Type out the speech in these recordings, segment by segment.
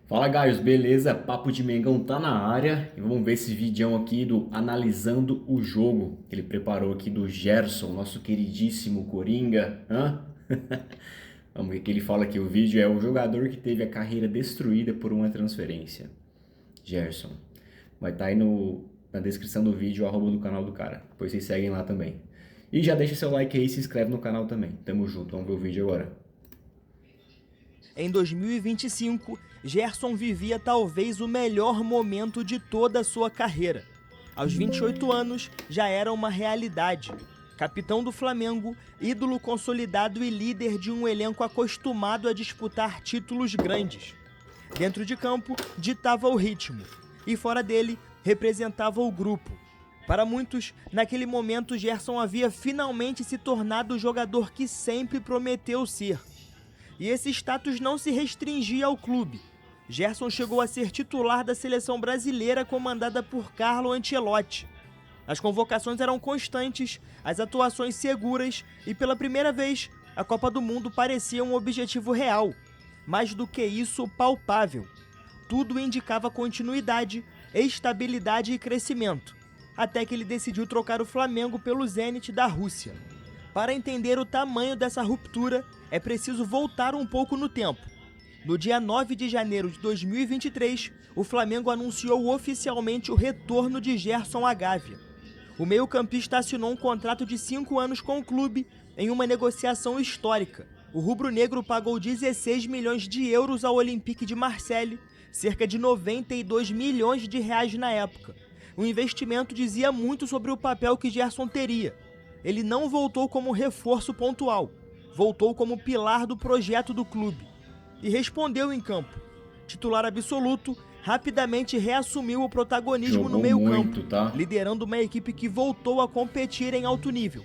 Fala, Gaios, beleza? Papo de Mengão tá na área e vamos ver esse vídeo aqui do Analisando o Jogo que ele preparou aqui do Gerson, nosso queridíssimo Coringa. Hã? Vamos ver o que ele fala aqui. O vídeo é o jogador que teve a carreira destruída por uma transferência. Gerson. Vai estar aí na descrição do vídeo, o arroba do canal do cara. Depois vocês seguem lá também. E já deixa seu like aí e se inscreve no canal também. Tamo junto, vamos ver o vídeo agora. Em 2025, Gerson vivia talvez o melhor momento de toda a sua carreira. Aos 28 anos, já era uma realidade. Capitão do Flamengo, ídolo consolidado e líder de um elenco acostumado a disputar títulos grandes. Dentro de campo, ditava o ritmo. E fora dele, representava o grupo. Para muitos, naquele momento, Gerson havia finalmente se tornado o jogador que sempre prometeu ser. E esse status não se restringia ao clube. Gerson chegou a ser titular da seleção brasileira comandada por Carlo Ancelotti. As convocações eram constantes, as atuações seguras e pela primeira vez a Copa do Mundo parecia um objetivo real. Mais do que isso, palpável. Tudo indicava continuidade, estabilidade e crescimento. Até que ele decidiu trocar o Flamengo pelo Zenit da Rússia. Para entender o tamanho dessa ruptura, é preciso voltar um pouco no tempo. No dia 9 de janeiro de 2023, o Flamengo anunciou oficialmente o retorno de Gerson à Gávea. O meio-campista assinou um contrato de 5 anos com o clube em uma negociação histórica. O rubro-negro pagou 16 milhões de euros ao Olympique de Marseille, cerca de 92 milhões de reais na época. O investimento dizia muito sobre o papel que Gerson teria. Ele não voltou como reforço pontual, voltou como pilar do projeto do clube. E respondeu em campo. Titular absoluto, rapidamente reassumiu o protagonismo no meio-campo, liderando uma equipe que voltou a competir em alto nível.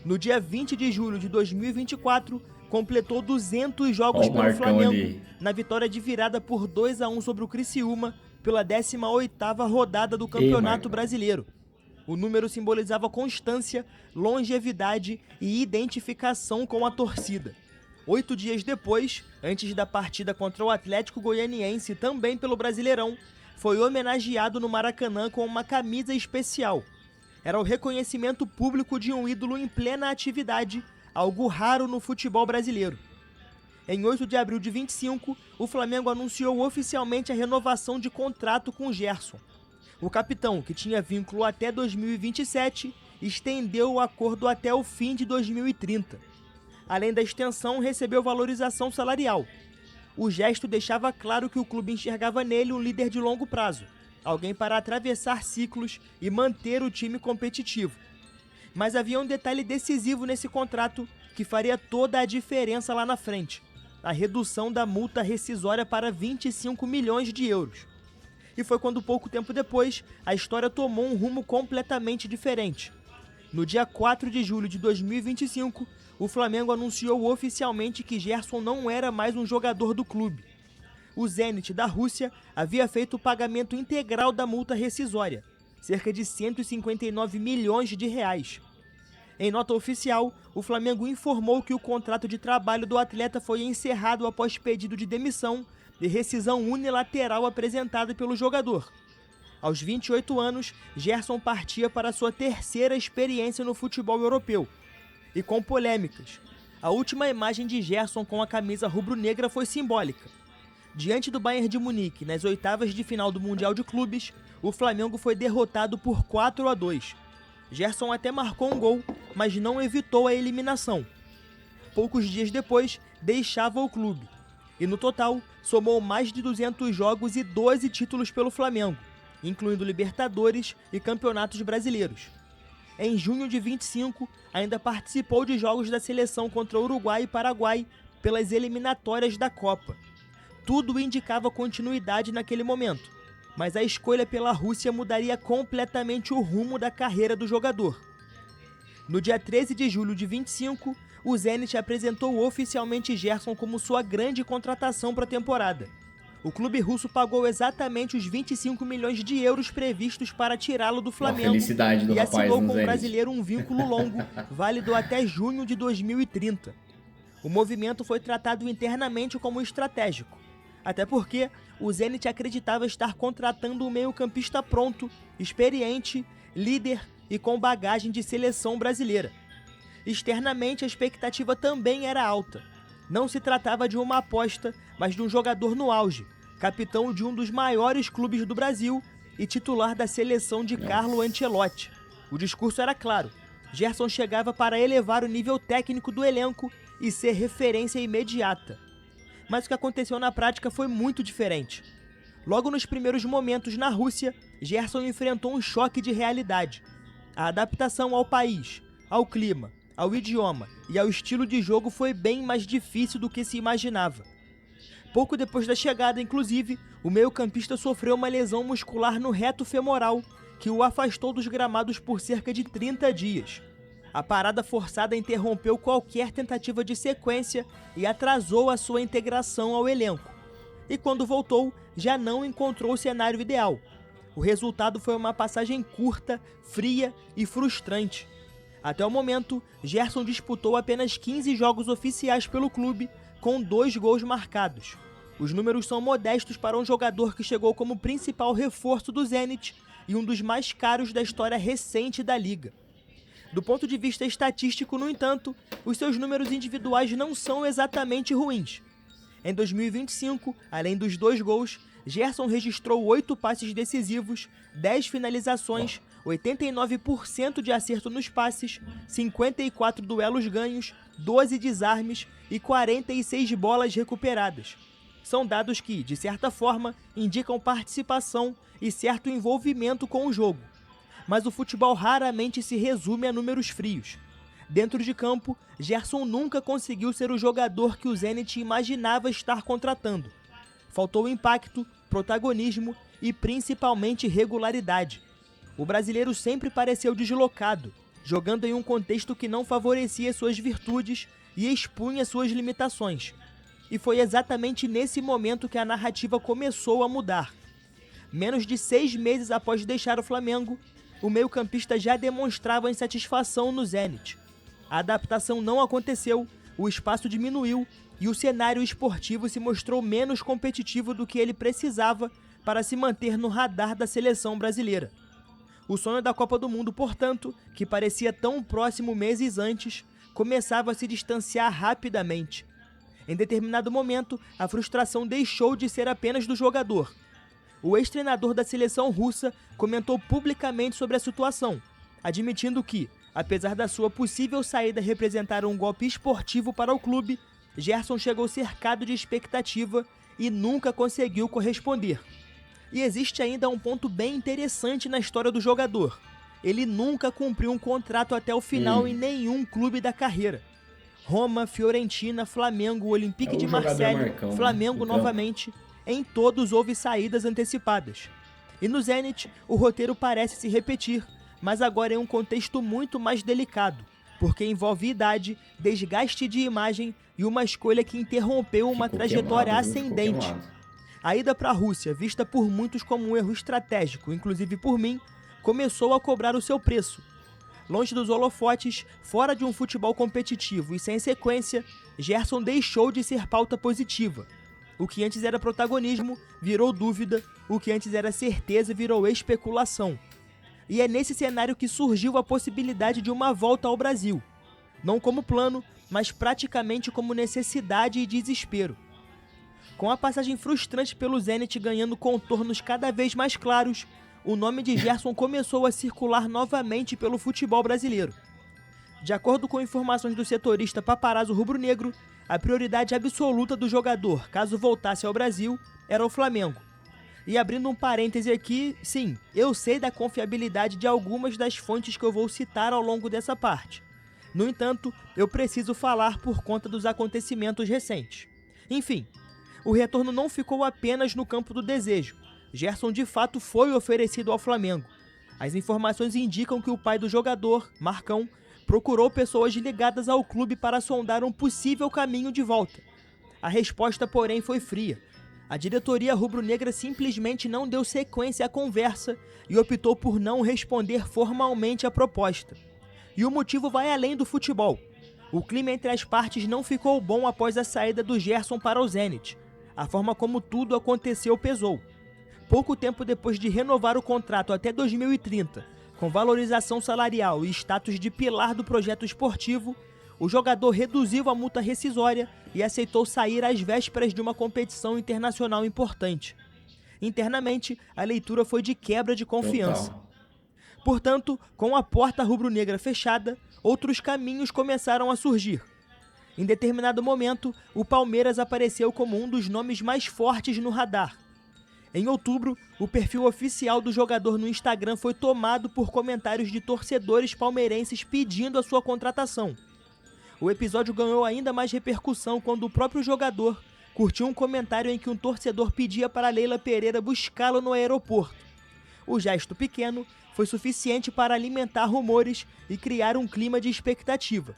No dia 20 de julho de 2024, completou 200 jogos pelo Flamengo, na vitória de virada por 2-1 sobre o Criciúma, pela 18ª rodada do Campeonato Brasileiro. O número simbolizava constância, longevidade e identificação com a torcida. 8 dias depois, antes da partida contra o Atlético Goianiense, também pelo Brasileirão, foi homenageado no Maracanã com uma camisa especial. Era o reconhecimento público de um ídolo em plena atividade, algo raro no futebol brasileiro. Em 8 de abril de 25, o Flamengo anunciou oficialmente a renovação de contrato com Gerson. O capitão, que tinha vínculo até 2027, estendeu o acordo até o fim de 2030. Além da extensão, recebeu valorização salarial. O gesto deixava claro que o clube enxergava nele um líder de longo prazo, alguém para atravessar ciclos e manter o time competitivo. Mas havia um detalhe decisivo nesse contrato que faria toda a diferença lá na frente: a redução da multa rescisória para 25 milhões de euros. E foi quando, pouco tempo depois, a história tomou um rumo completamente diferente. No dia 4 de julho de 2025, o Flamengo anunciou oficialmente que Gerson não era mais um jogador do clube. O Zenit da Rússia havia feito o pagamento integral da multa rescisória, cerca de 159 milhões de reais. Em nota oficial, o Flamengo informou que o contrato de trabalho do atleta foi encerrado após pedido de demissão e rescisão unilateral apresentado pelo jogador. Aos 28 anos, Gerson partia para sua terceira experiência no futebol europeu. E com polêmicas. A última imagem de Gerson com a camisa rubro-negra foi simbólica. Diante do Bayern de Munique, nas oitavas de final do Mundial de Clubes, o Flamengo foi derrotado por 4-2. Gerson até marcou um gol, mas não evitou a eliminação. Poucos dias depois, deixava o clube. E no total, somou mais de 200 jogos e 12 títulos pelo Flamengo, incluindo Libertadores e Campeonatos Brasileiros. Em junho de 25, ainda participou de jogos da seleção contra Uruguai e Paraguai pelas eliminatórias da Copa. Tudo indicava continuidade naquele momento, mas a escolha pela Rússia mudaria completamente o rumo da carreira do jogador. No dia 13 de julho de 25, o Zenit apresentou oficialmente Gerson como sua grande contratação para a temporada. O clube russo pagou exatamente os 25 milhões de euros previstos para tirá-lo do Flamengo e assinou com o brasileiro um vínculo longo, válido até junho de 2030. O movimento foi tratado internamente como estratégico. Até porque o Zenit acreditava estar contratando um meio-campista pronto, experiente, líder e com bagagem de seleção brasileira. Externamente, a expectativa também era alta. Não se tratava de uma aposta, mas de um jogador no auge, capitão de um dos maiores clubes do Brasil e titular da seleção de Carlo Ancelotti. O discurso era claro: Gerson chegava para elevar o nível técnico do elenco e ser referência imediata. Mas o que aconteceu na prática foi muito diferente. Logo nos primeiros momentos na Rússia, Gerson enfrentou um choque de realidade. A adaptação ao país, ao clima, ao idioma e ao estilo de jogo foi bem mais difícil do que se imaginava. Pouco depois da chegada, inclusive, o meio-campista sofreu uma lesão muscular no reto femoral, que o afastou dos gramados por cerca de 30 dias. A parada forçada interrompeu qualquer tentativa de sequência e atrasou a sua integração ao elenco. E quando voltou, já não encontrou o cenário ideal. O resultado foi uma passagem curta, fria e frustrante. Até o momento, Gerson disputou apenas 15 jogos oficiais pelo clube, com 2 gols marcados. Os números são modestos para um jogador que chegou como principal reforço do Zenit e um dos mais caros da história recente da liga. Do ponto de vista estatístico, no entanto, os seus números individuais não são exatamente ruins. Em 2025, além dos 2 gols, Gerson registrou 8 passes decisivos, 10 finalizações, 89% de acerto nos passes, 54 duelos ganhos, 12 desarmes e 46 bolas recuperadas. São dados que, de certa forma, indicam participação e certo envolvimento com o jogo. Mas o futebol raramente se resume a números frios. Dentro de campo, Gerson nunca conseguiu ser o jogador que o Zenit imaginava estar contratando. Faltou impacto, protagonismo e principalmente regularidade. O brasileiro sempre pareceu deslocado, jogando em um contexto que não favorecia suas virtudes e expunha suas limitações. E foi exatamente nesse momento que a narrativa começou a mudar. Menos de 6 meses após deixar o Flamengo, o meio-campista já demonstrava insatisfação no Zenit. A adaptação não aconteceu, o espaço diminuiu e o cenário esportivo se mostrou menos competitivo do que ele precisava para se manter no radar da seleção brasileira. O sonho da Copa do Mundo, portanto, que parecia tão próximo meses antes, começava a se distanciar rapidamente. Em determinado momento, a frustração deixou de ser apenas do jogador. O ex-treinador da seleção russa comentou publicamente sobre a situação, admitindo que, apesar da sua possível saída representar um golpe esportivo para o clube, Gerson chegou cercado de expectativa e nunca conseguiu corresponder. E existe ainda um ponto bem interessante na história do jogador. Ele nunca cumpriu um contrato até o final em nenhum clube da carreira. Roma, Fiorentina, Flamengo, Olympique de Marseille, Flamengo novamente, em todos houve saídas antecipadas. E no Zenit, o roteiro parece se repetir, mas agora em um contexto muito mais delicado, porque envolve idade, desgaste de imagem e uma escolha que interrompeu uma trajetória ascendente. A ida para a Rússia, vista por muitos como um erro estratégico, inclusive por mim, começou a cobrar o seu preço. Longe dos holofotes, fora de um futebol competitivo e sem sequência, Gerson deixou de ser pauta positiva. O que antes era protagonismo virou dúvida, o que antes era certeza virou especulação. E é nesse cenário que surgiu a possibilidade de uma volta ao Brasil. Não como plano, mas praticamente como necessidade e desespero. Com a passagem frustrante pelo Zenit ganhando contornos cada vez mais claros, o nome de Gerson começou a circular novamente pelo futebol brasileiro. De acordo com informações do setorista Paparazzo rubro-negro, a prioridade absoluta do jogador, caso voltasse ao Brasil, era o Flamengo. E abrindo um parêntese aqui, sim, eu sei da confiabilidade de algumas das fontes que eu vou citar ao longo dessa parte. No entanto, eu preciso falar por conta dos acontecimentos recentes. Enfim, o retorno não ficou apenas no campo do desejo. Gerson de fato foi oferecido ao Flamengo. As informações indicam que o pai do jogador, Marcão, procurou pessoas ligadas ao clube para sondar um possível caminho de volta. A resposta, porém, foi fria. A diretoria rubro-negra simplesmente não deu sequência à conversa e optou por não responder formalmente à proposta. E o motivo vai além do futebol. O clima entre as partes não ficou bom após a saída do Gerson para o Zenit. A forma como tudo aconteceu pesou. Pouco tempo depois de renovar o contrato até 2030, com valorização salarial e status de pilar do projeto esportivo, o jogador reduziu a multa rescisória e aceitou sair às vésperas de uma competição internacional importante. Internamente, a leitura foi de quebra de confiança. Total. Portanto, com a porta rubro-negra fechada, outros caminhos começaram a surgir. Em determinado momento, o Palmeiras apareceu como um dos nomes mais fortes no radar. Em outubro, o perfil oficial do jogador no Instagram foi tomado por comentários de torcedores palmeirenses pedindo a sua contratação. O episódio ganhou ainda mais repercussão quando o próprio jogador curtiu um comentário em que um torcedor pedia para Leila Pereira buscá-lo no aeroporto. O gesto pequeno foi suficiente para alimentar rumores e criar um clima de expectativa.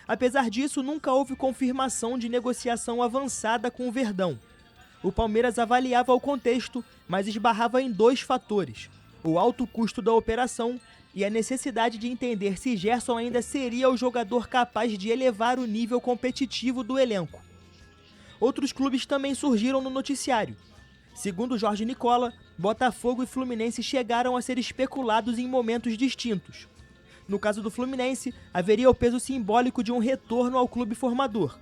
Apesar disso, nunca houve confirmação de negociação avançada com o Verdão. O Palmeiras avaliava o contexto, mas esbarrava em dois fatores: o alto custo da operação e a necessidade de entender se Gerson ainda seria o jogador capaz de elevar o nível competitivo do elenco. Outros clubes também surgiram no noticiário. Segundo Jorge Nicola, Botafogo e Fluminense chegaram a ser especulados em momentos distintos. No caso do Fluminense, haveria o peso simbólico de um retorno ao clube formador.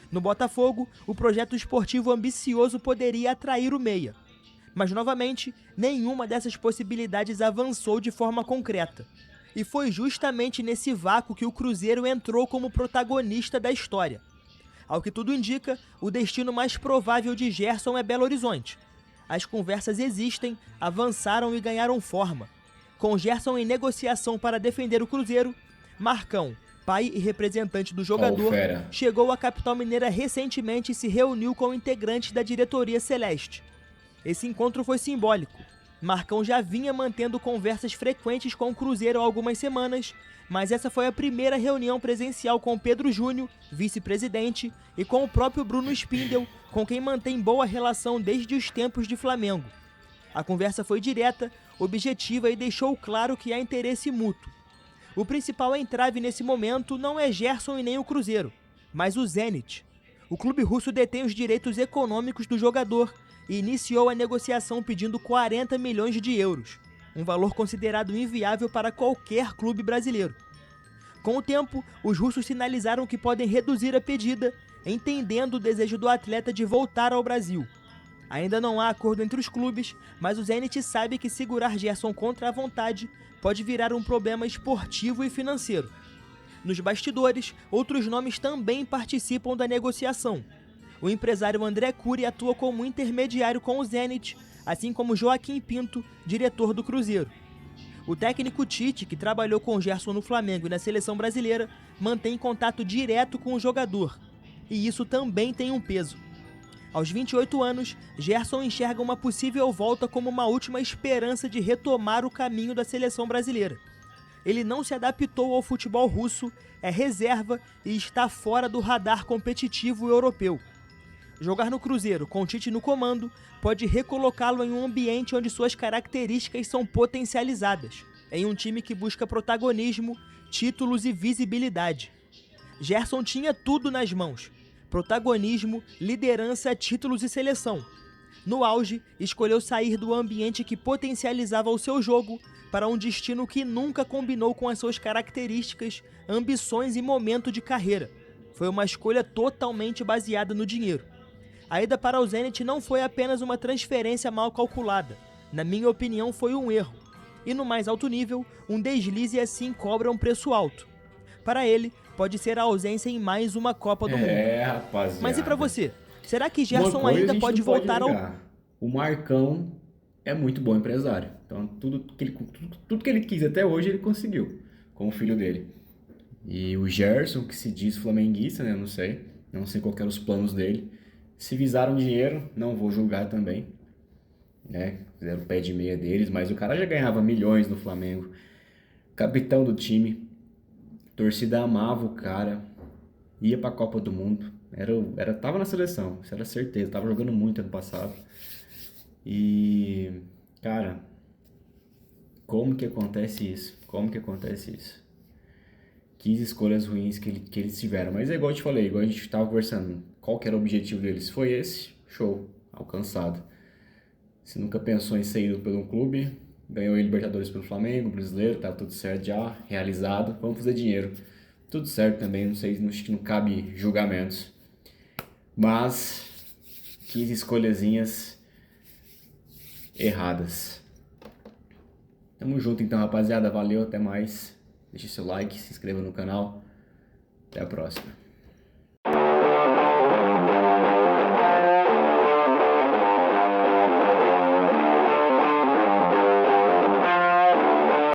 No Botafogo, o projeto esportivo ambicioso poderia atrair o meia. Mas, novamente, nenhuma dessas possibilidades avançou de forma concreta. E foi justamente nesse vácuo que o Cruzeiro entrou como protagonista da história. Ao que tudo indica, o destino mais provável de Gerson é Belo Horizonte. As conversas existem, avançaram e ganharam forma. Com Gerson em negociação para defender o Cruzeiro, Marcão, pai e representante do jogador, chegou à capital mineira recentemente e se reuniu com integrantes da diretoria celeste. Esse encontro foi simbólico. Marcão já vinha mantendo conversas frequentes com o Cruzeiro há algumas semanas, mas essa foi a primeira reunião presencial com Pedro Júnior, vice-presidente, e com o próprio Bruno Spindel, com quem mantém boa relação desde os tempos de Flamengo. A conversa foi direta, objetiva e deixou claro que há interesse mútuo. O principal entrave nesse momento não é Gerson e nem o Cruzeiro, mas o Zenit. O clube russo detém os direitos econômicos do jogador e iniciou a negociação pedindo 40 milhões de euros, um valor considerado inviável para qualquer clube brasileiro. Com o tempo, os russos sinalizaram que podem reduzir a pedida, entendendo o desejo do atleta de voltar ao Brasil. Ainda não há acordo entre os clubes, mas o Zenit sabe que segurar Gerson contra a vontade pode virar um problema esportivo e financeiro. Nos bastidores, outros nomes também participam da negociação. O empresário André Cury atua como intermediário com o Zenit, assim como Joaquim Pinto, diretor do Cruzeiro. O técnico Tite, que trabalhou com Gerson no Flamengo e na seleção brasileira, mantém contato direto com o jogador. E isso também tem um peso. Aos 28 anos, Gerson enxerga uma possível volta como uma última esperança de retomar o caminho da seleção brasileira. Ele não se adaptou ao futebol russo, é reserva e está fora do radar competitivo europeu. Jogar no Cruzeiro, com Tite no comando, pode recolocá-lo em um ambiente onde suas características são potencializadas, em um time que busca protagonismo, títulos e visibilidade. Gerson tinha tudo nas mãos: protagonismo, liderança, títulos e seleção. No auge, escolheu sair do ambiente que potencializava o seu jogo para um destino que nunca combinou com as suas características, ambições e momento de carreira. Foi uma escolha totalmente baseada no dinheiro. A ida para o Zenit não foi apenas uma transferência mal calculada. Na minha opinião, foi um erro. E no mais alto nível, um deslize assim cobra um preço alto. Para ele, pode ser a ausência em mais uma Copa do Mundo. Rapaziada. Mas e para você? Será que Gerson ainda pode voltar ao... O Marcão é muito bom empresário. Então, tudo que ele quis até hoje, ele conseguiu, com o filho dele. E o Gerson, que se diz flamenguista, né? Não sei qual que eram os planos dele. Se visaram dinheiro, não vou julgar também, né? Fizeram o pé de meia deles, mas o cara já ganhava milhões no Flamengo. Capitão do time, torcida amava o cara, ia pra Copa do Mundo, tava na seleção, isso era certeza, tava jogando muito ano passado. E, cara, como que acontece isso? Que escolhas ruins que eles tiveram. Mas é igual eu te falei, igual a gente tava conversando, qual que era o objetivo deles? Foi esse, show, alcançado. Se nunca pensou em ser ídolo por um clube, ganhou a Libertadores pelo Flamengo, brasileiro, tá tudo certo já, realizado, vamos fazer dinheiro. Tudo certo também, não sei, acho que não cabe julgamentos. Mas, 15 escolhazinhas erradas. Tamo junto então, rapaziada, valeu, até mais. Deixe seu like, se inscreva no canal. Até a próxima.